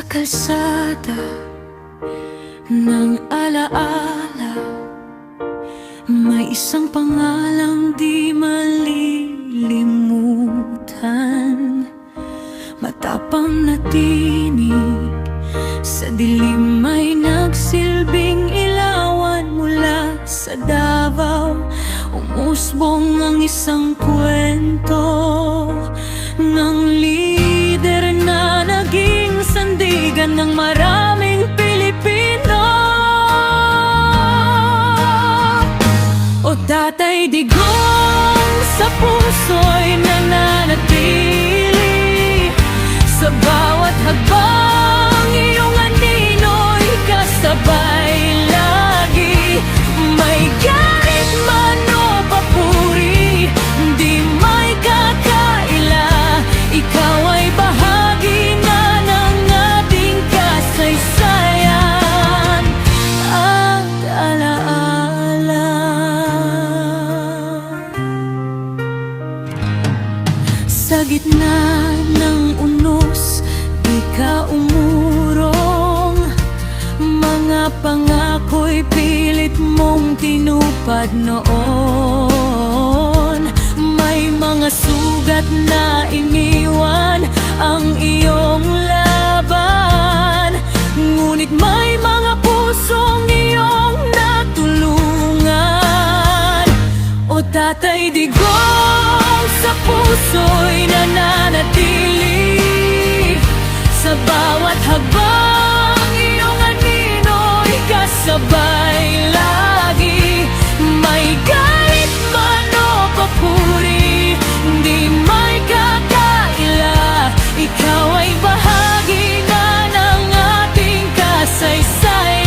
Sa kalsada ng alaala, may isang pangalang di malilimutan. Matapang na tinig sa dilim ay nagsilbing ilawan. Mula sa Davao umusbong ang isang kwento ng lider na naging sandigan ng maraming Pilipino. O Tatay Digong, sa puso'y nananatili, sa bawat hakbang iyong anino'y kasabay lagi. May galit man o papuri, di may kakaila, ikaw ay bahagi na ng ating kasaysayan at alaala. Sa gitna ng unos, di ka umurong. Mga pangako'y pilit mong tinupad noon. May mga sugat na iniwan ang iyong laban, ngunit may mga pusong iyong natulungan. O Tatay Digong, sa puso'y nananatili, sa bawat hakbang iyong anino'y kasabay lagi. May galit man o papuri, di may kakaila, ikaw ay bahagi na ng ating kasaysayan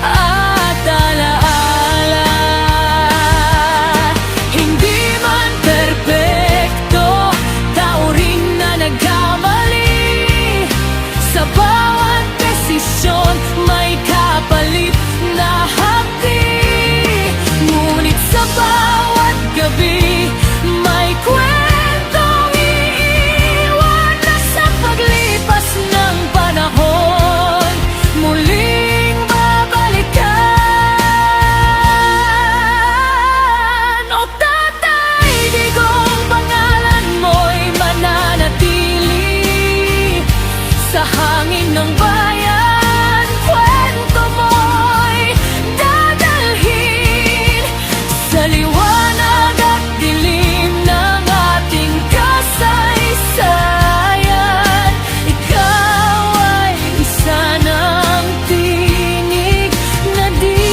at alaala. Hindi man perpekto, tao rin na nagkamali. Sa bawat desisyon may kapalit na hapdi, ngunit sa bawat gabi may kwentong iiwan na sa paglipas ng panahon muling babalikan. O Tatay Digong, pangalan mo'y mananatili sa hangin ng bayan. Kwento mo'y dadalhin sa liwanag at dilim ng ating kasaysayan. Ikaw ay isa ng tinig na di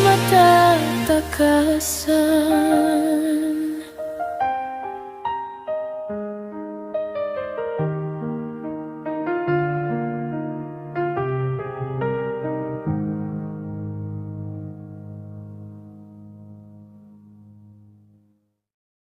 matatakasan.